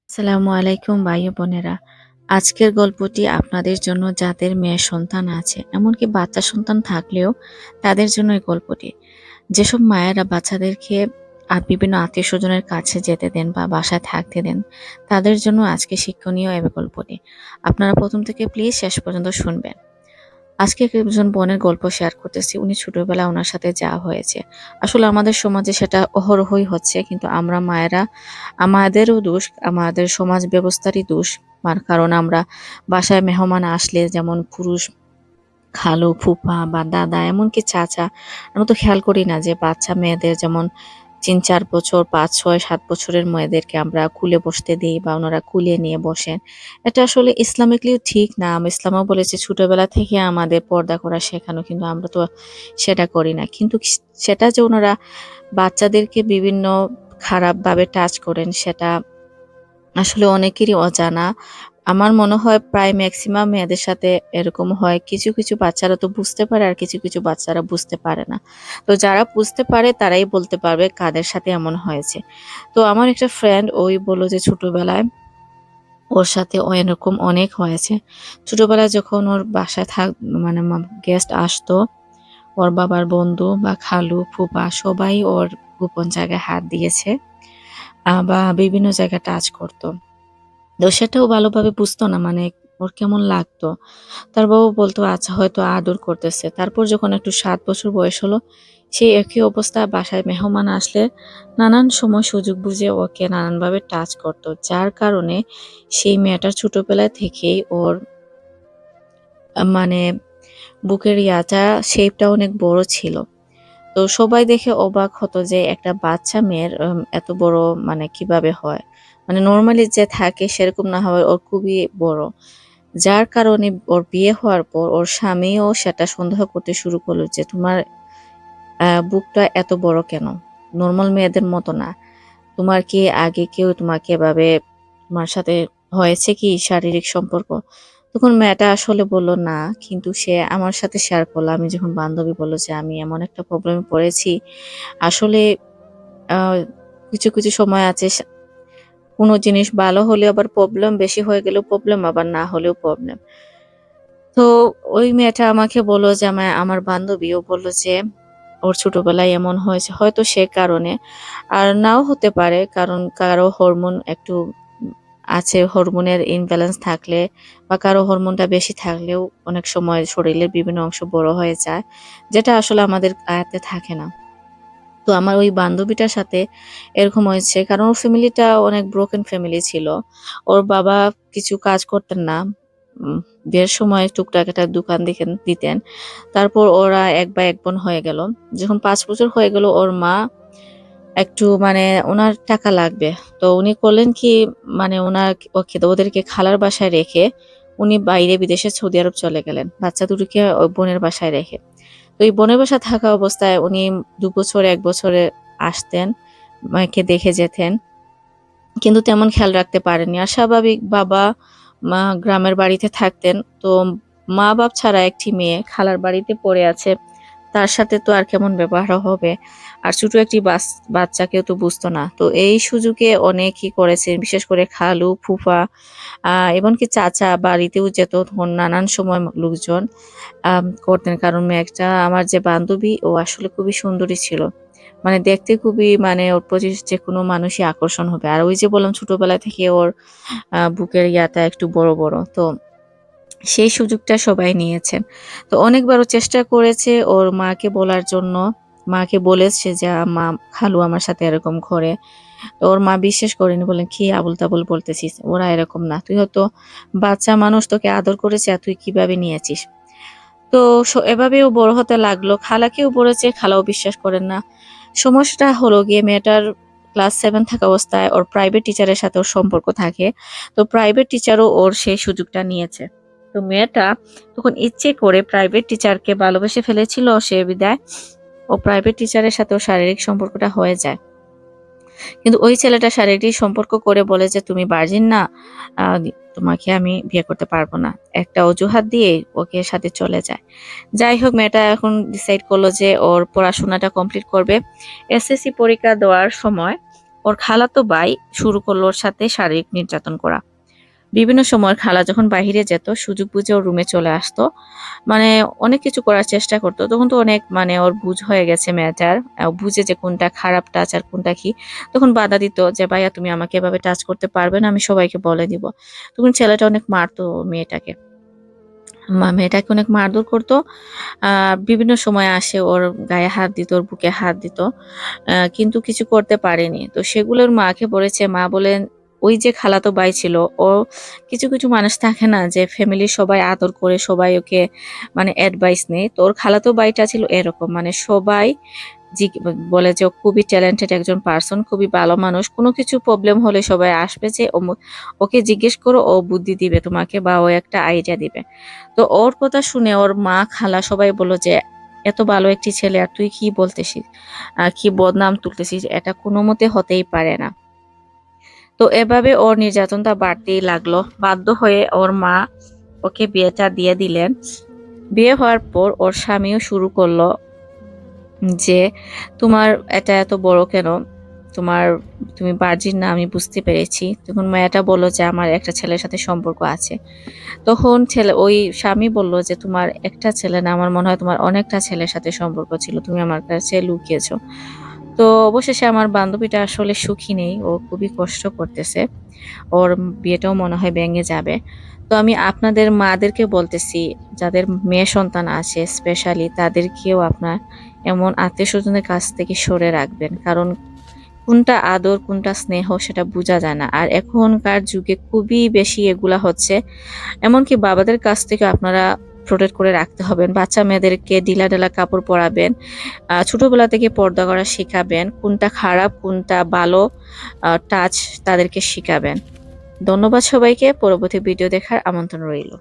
আসসালামু আলাইকুম ভাই ও বোনেরা। আজকের গল্পটি আপনাদের জন্য যাদের মেয়ে সন্তান আছে, এমনকি বাচ্চা সন্তান থাকলেও তাদের জন্য এই গল্পটি। যেসব মায়েরা বাচ্চাদেরকে বিভিন্ন আত্মীয়-স্বজনের কাছে যেতে দেন বা বাসায় থাকতে দেন, তাদের জন্য আজকে শিক্ষণীয় এই গল্পটি। আপনারা ১ম থেকে প্লিজ শেষ পর্যন্ত শুনবেন। আজকে একজন বোনের গল্প শেয়ার করতেছি। উনি ছোটবেলায় উনার সাথে যা হয়েছে। আসলে আমাদের সমাজে সেটা অহরহই হচ্ছে। কিন্তু আমরা মায়েরা আমাদেরও দোষ, আমাদের সমাজ ব্যবস্থারই দোষ। কারণ আমরা বাসায় মেহমান আসলে যেমন পুরুষ খালু, ফুফা বা দাদা এমনকি চাচা আমরা তো খেয়াল করি না যে বাচ্চা মেয়েদের যেমন ৩-৪ বছর, ৫, ৬, ৭ বছরের মেয়েদেরকে আমরা কুলে বসতে দেই বা ওনারা কুলে নিয়ে বসেন। এটা আসলে ইসলামিকলিও ঠিক না। ইসলামও বলেছে ছোটবেলা থেকে আমাদের পর্দা করা শেখানো। কিন্তু আমরা তো সেটা করি না। কিন্তু সেটা যে ওনারা বাচ্চাদেরকে বিভিন্ন খারাপভাবে টাচ করেন সেটা আসলে অনেকেরই অজানা। আমার মনে হয় প্রায় মেক্সিমাম মেয়েদের সাথে এরকম হয়। কিছু বাচ্চারা তো বুঝতে পারে আর কিছু বাচ্চারা বুঝতে পারে না। তো যারা বুঝতে পারে তারাই বলতে পারবে কাদের সাথে এমন হয়েছে। তো আমার একটা ফ্রেন্ড ওই বলল যে ছোটবেলায় ওর সাথে এরকম অনেক হয়েছে। ছোটবেলায় যখন ওর বাসায় মানে গেস্ট আসতো, ওর বাবার বন্ধু বা খালু, ফুপা সবাই ওর গোপন জায়গায় হাত দিয়েছে বা বিভিন্ন জায়গায় টাচ করত। তো সেটাও ভালোভাবে বুঝতো না মানে ওর কেমন লাগতো। তার বাবা বলতো আচ্ছা হয়তো আদর করতেছে। তারপর যখন একটু ৭ বছর বয়স হলো, সেই একই অবস্থা বাসায় মেহমান আসলে নানান সময় সুযোগ বুঝে ওকে নানানভাবে টাচ করত। যার কারণে সেই মেয়েটার ছোটবেলা থেকেই ওর মানে বুকের শেপটা অনেক বড় ছিল। তো সবাই দেখে অবাক হতো যে একটা বাচ্চা মেয়ের এত বড় মানে কিভাবে হয়? মানে নরমালি যে থাকে সেরকম না হয় ওর খুবই বড়। যার কারণে ওর বিয়ে হওয়ার পর ওর স্বামীও সেটা সন্দেহ করতে শুরু করলো যে, "তোমার বুকটা এত বড় কেন? নরমাল মেয়েদের মতো না। তোমার কি আগে কেউ তোমাকে এভাবে তোমার সাথে হয়েছে কি শারীরিক সম্পর্ক?" তখন মেয়েটা আসলে বলল, "না।" কিন্তু সে আমার সাথে শেয়ার করল। আমি যখন বান্ধবী বলল যে, "আমি এমন একটা প্রবলেমে পড়েছি।" আসলে আ কিছু সময় আছে কোন জিনিস ভালো হলেও আবার প্রবলেম বেশি হয়ে গেলেও প্রবলেম, আবার না হলেও প্রবলেম। তো ওই মেয়েটা আমাকে বলল যে আমার বান্ধবীও বলল যে ওর ছোটবেলায় এমন হয়েছে। হয়তো সে কারণে। আর নাও হতে পারে কারণ কারো হরমোন একটু উম আছে হরমোনের ইমব্যালেন্স থাকলে বা কারো হরমোনটা বেশি থাকলেও অনেক সময় শরীরের বিভিন্ন অংশ বড় হয়ে যায়। যেটা আসলে আমাদের আয়ত্তে থাকে না। তো আমার ওই বান্ধবীটার সাথে এরকম হয়েছে। কারণ ওর ফ্যামিলিটা অনেক ব্রোকেন ফ্যামিলি ছিল। ওর বাবা কিছু কাজ করতেন না। বিয়ের সময় টুকটাক একটা দোকান দিতেন। তারপর ওরা ১ ভাই ১ বোন হয়ে গেল। যখন ৫ বছর হয়ে গেল ওর মা একটু মানে উনার টাকা লাগবে। তো উনি করলেন কি মানে ওদেরকে খালার বাসায় রেখে উনি বাইরে বিদেশে সৌদি আরব চলে গেলেন। বাচ্চা দুটোকে ওই বোনের বাসায় রেখে। তো এই বোনের বাসায় থাকা অবস্থায় উনি ২ বছর ১ বছরে আসতেন, মাকে দেখে যেতেন। কিন্তু তেমন খেয়াল রাখতে পারেননি। আর স্বাভাবিক বাবা-মা গ্রামের বাড়িতে থাকতেন। তো মা-বাপ ছাড়া একটি মেয়ে খালার বাড়িতে পড়ে আছে। তার সাথে তো আর কেমন ব্যবহার হবে? আর ছোট একটি বাচ্চা কেউ তো বুঝতো না। তো এই সুযোগে অনেকেই করেছে। বিশেষ করে খালু, ফুফা এমনকি চাচা বাড়িতেও যেত তখন নানান সময় লোকজন করতেন। কারণ মেয়েটা আমার যে বান্ধবী ও আসলে খুবই সুন্দরী ছিল। মানে দেখতে খুবই মানে ওর প্রতি যেকোনো মানুষই আকর্ষণ হবে। আর ওই যে বললাম ছোটবেলা থেকে ওর বুকের একটু বড়। তো সেই সুযোগটা সবাই নিয়েছেন। তো অনেকবার ও চেষ্টা করেছে ওর মাকে বলার জন্য। মাকে বলেছে যে, "মা, খালু আমার সাথে এরকম করে।" তো ওর মা বিশ্বাস করেনি বললেন, "কি আবোল-তাবোল বলতেছিস? ওরা এরকম না। তুই হয়তো বাচ্চা মানুষ তোকে আদর করেছে আর তুই কিভাবে নিয়েছিস?" তো এভাবেই ও বড় হতে লাগলো। খালাকেও বলেছে, খালাও বিশ্বাস করেন না। সমস্যাটা হলো গিয়ে মেয়েটার ক্লাস 7 থাকা অবস্থায় ওর প্রাইভেট টিচারের সাথে ওর সম্পর্ক থাকে। তো প্রাইভেট টিচারও ওর সেই সুযোগটা নিয়েছে। তো মেয়েটা তখন ইচ্ছে করে প্রাইভেট টিচারকে ভালোবেসে ফেলেছিল সে বিদায় ও প্রাইভেট টিচারের সাথে ওর শারীরিক সম্পর্কটা হয়ে যায়। কিন্তু ওই ছেলেটা শারীরিক সম্পর্ক করে বলে যে, "তুমি ভার্জিন না, তোমাকে আমি বিয়ে করতে পারব না।" একটা অজুহাত দিয়ে ওকে সাথে চলে যায়। যাই হোক মেয়েটা এখন ডিসাইড করলো যে ওর পড়াশোনাটা কমপ্লিট করবে। এসএসসি পরীক্ষা দেওয়ার সময় ওর খালাতো ভাই শুরু করলো ওর সাথে শারীরিক নির্যাতন করা। বিভিন্ন সময় খালা যখন বাহিরে যেত সুযোগ বুঝে ওর রুমে চলে আসতো, মানে অনেক কিছু করার চেষ্টা করতো। তখন তো অনেক মানে ওর বুঝ হয়ে গেছে মেয়েটার, বুঝে যে কোনটা খারাপ টাচ আর কোনটা কি। তখন বাধা দিত যে ভাইয়া তুমি আমাকে এভাবে টাচ করতে পারবে না, আমি সবাইকে বলে দিব। তখন ছেলেটা অনেক মারতো মেয়েটাকে, মেয়েটাকে অনেক মারধর করতো। বিভিন্ন সময় আসে ওর গায়ে হাত দিত, ওর বুকে হাত দিত, কিন্তু কিছু করতে পারেনি। তো সেগুলোর মাকে বলেছে, মা বলেন ওই যে খালাতো ভাই ছিল, ও কিছু কিছু মানুষ থাকে না যে ফ্যামিলির সবাই আদর করে, সবাই ওকে মানে অ্যাডভাইস নেয়। তো ওর খালাতো ভাইটা ছিল এরকম, মানে সবাই বলে যে ও খুবই ট্যালেন্টেড একজন পার্সন, খুবই ভালো মানুষ। কোনো কিছু প্রবলেম হলে সবাই আসবে যে ওকে জিজ্ঞেস করো, ও বুদ্ধি দিবে তোমাকে বা ও একটা আইডিয়া দিবে। তো ওর কথা শুনে ওর মা খালা সবাই বললো যে এত ভালো একটি ছেলে আর তুই কি বলতেছিস, কি বদনাম তুলতেছিস, এটা কোনো মতে হতেই পারে না। তো এভাবে ওর নির্যাতনটা বাড়তেই লাগলো। বাধ্য হয়ে ওর মা ওকে বিয়েটা দিয়ে দিলেন। বিয়ে হওয়ার পর ওর স্বামীও শুরু করলো যে তোমার এটা এত বড় কেন, তোমার তুমি ভার্জিন না, আমি বুঝতে পেরেছি। তখন মেয়েটা বললো যে আমার একটা ছেলের সাথে সম্পর্ক আছে। তখন ওই স্বামী বলল যে তোমার একটা ছেলে না, আমার মনে হয় তোমার অনেকটা ছেলের সাথে সম্পর্ক ছিল, তুমি আমার কাছে লুকিয়েছো। তো অবশেষে আমার বান্ধবীটা আসলে সুখী নেই, ও খুবই কষ্ট করতেছে, ওর বিয়েটাও মনে হয় ভেঙে যাবে। তো আমি আপনাদের মাদেরকে বলতেছি, যাদের মেয়ে সন্তান আছে স্পেশালি তাদেরকেও আপনার এমন আত্মীয় স্বজনের কাছ থেকে সরে রাখবেন, কারণ কোনটা আদর কোনটা স্নেহ সেটা বোঝা যায় না। আর এখনকার যুগে খুবই বেশি এগুলা হচ্ছে। এমনকি বাবাদের কাছ থেকে আপনারা প্রোটেক্ট করে রাখতে হবেন। বাচ্চা মেয়েদেরকে ঢিলা ঢালা কাপড় পরাবেন, ছোটবেলা থেকে পর্দা করা শেখাবেন, কোনটা খারাপ কোনটা ভালো টাচ তাদেরকে শিখাবেন। ধন্যবাদ সবাইকে, পরবর্তী ভিডিও দেখার আমন্ত্রণ রইল।